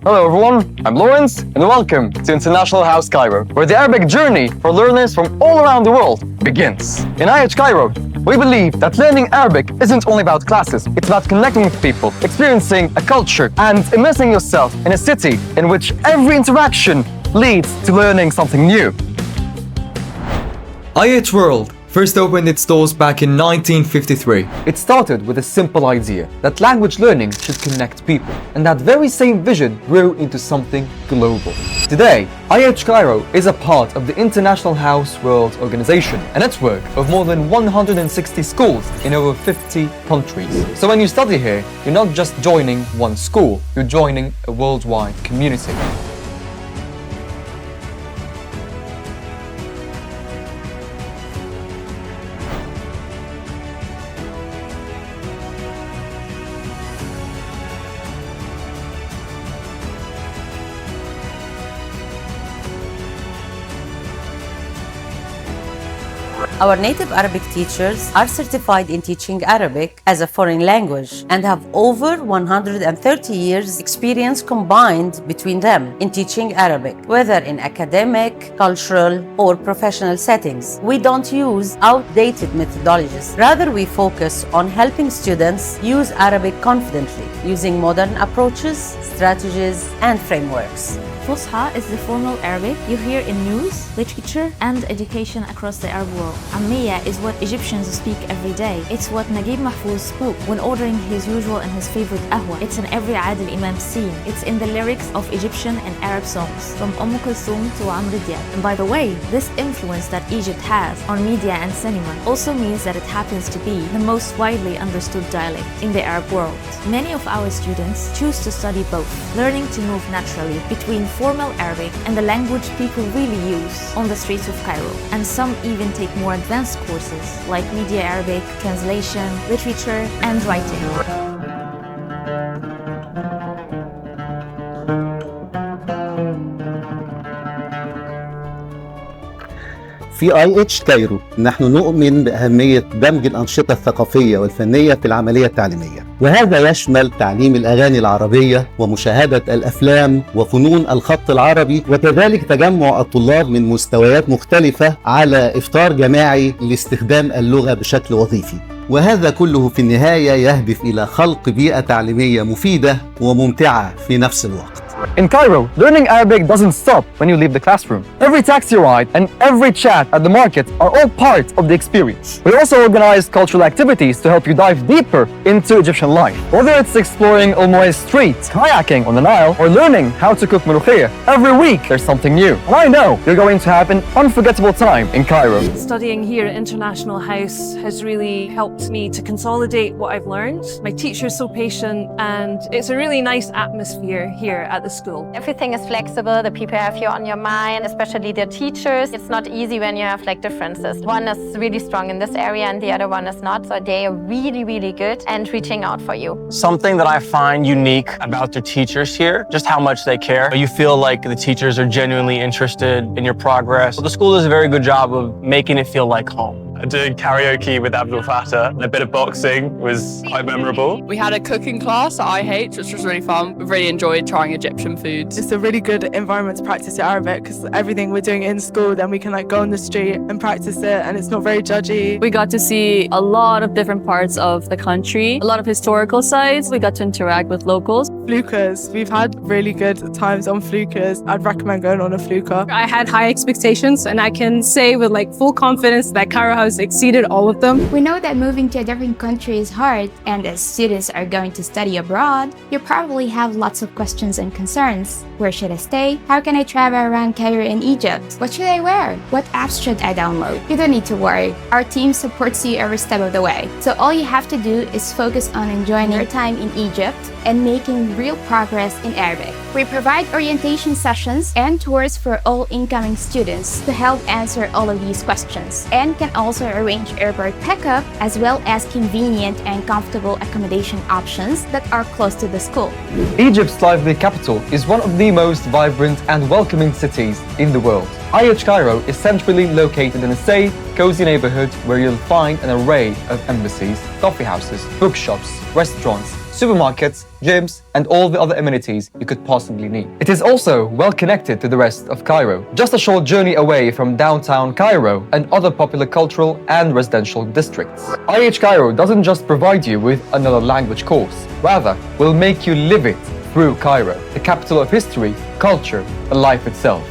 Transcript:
Hello everyone, I'm Lawrence and welcome to International House Cairo, where the Arabic journey for learners from all around the world begins. In IH Cairo, we believe that learning Arabic isn't only about classes, it's about connecting with people, experiencing a culture, and immersing yourself in a city in which every interaction leads to learning something new. IH World first opened its doors back in 1953. It started with a simple idea that language learning should connect people, and that very same vision grew into something global. Today, IH Cairo is a part of the International House World Organization, a network of more than 160 schools in over 50 countries. So when you study here, you're not just joining one school, you're joining a worldwide community. Our native Arabic teachers are certified in teaching Arabic as a foreign language and have over 130 years experience combined between them in teaching Arabic, whether in academic, cultural, or professional settings. We don't use outdated methodologies. Rather, we focus on helping students use Arabic confidently, using modern approaches, strategies, and frameworks. Fusha is the formal Arabic you hear in news, literature, and education across the Arab world. Ammiya is what Egyptians speak every day. It's what Naguib Mahfouz spoke when ordering his usual and his favorite ahwa. It's in every Adil Imam scene. It's in the lyrics of Egyptian and Arab songs, from Kulthum to Amr Diab. And by the way, this influence that Egypt has on media and cinema also means that it happens to be the most widely understood dialect in the Arab world. Many of our students choose to study both, learning to move naturally between formal Arabic and the language people really use on the streets of Cairo. And some even take more advanced courses like media Arabic, translation, literature, and writing. في IH كايرو نحن نؤمن بأهمية دمج الأنشطة الثقافية والفنية في العملية التعليمية، وهذا يشمل تعليم الأغاني العربية ومشاهدة الأفلام وفنون الخط العربي، وكذلك تجمع الطلاب من مستويات مختلفة على إفطار جماعي لاستخدام اللغة بشكل وظيفي. وهذا كله في النهاية يهدف إلى خلق بيئة تعليمية مفيدة وممتعة في نفس الوقت. In Cairo, learning Arabic doesn't stop when you leave the classroom. Every taxi ride and every chat at the market are all part of the experience. We also organize cultural activities to help you dive deeper into Egyptian life. Whether it's exploring Al Moez Street, kayaking on the Nile, or learning how to cook mulukhiyah, every week there's something new. And I know you're going to have an unforgettable time in Cairo. Studying here at International House has really helped me to consolidate what I've learned. My teacher's so patient and it's a really nice atmosphere here at the school. Everything is flexible, the people have you on your mind, especially the teachers. It's not easy when you have like differences. One is really strong in this area and the other one is not, so they are really good and reaching out for you. Something that I find unique about the teachers here, just how much they care. You feel like the teachers are genuinely interested in your progress. The school does a very good job of making it feel like home. Doing karaoke with Abdul Fattah and a bit of boxing was quite memorable. We had a cooking class at IH, which was really fun. We really enjoyed trying Egyptian foods. It's a really good environment to practice your Arabic because everything we're doing in school, then we can like go on the street and practice it and it's not very judgy. We got to see a lot of different parts of the country, a lot of historical sites. We got to interact with locals. Flukas, we've had really good times on flukas. I'd recommend going on a fluka. I had high expectations and I can say with like full confidence that Cairo has exceeded all of them. We know that moving to a different country is hard, and as students are going to study abroad, you probably have lots of questions and concerns. Where should I stay? How can I travel around Cairo in Egypt? What should I wear? What apps should I download? You don't need to worry. Our team supports you every step of the way. So all you have to do is focus on enjoying your time in Egypt and making real progress in Arabic. We provide orientation sessions and tours for all incoming students to help answer all of these questions, and can also arrange airport pickup as well as convenient and comfortable accommodation options that are close to the school. Egypt's lively capital is one of the most vibrant and welcoming cities in the world. IH Cairo is centrally located in a safe, cozy neighborhood where you'll find an array of embassies, coffee houses, bookshops, restaurants, supermarkets, gyms, and all the other amenities you could possibly need. It is also well connected to the rest of Cairo, just a short journey away from downtown Cairo and other popular cultural and residential districts. IH Cairo doesn't just provide you with another language course, rather will make you live it through Cairo, the capital of history, culture, and life itself.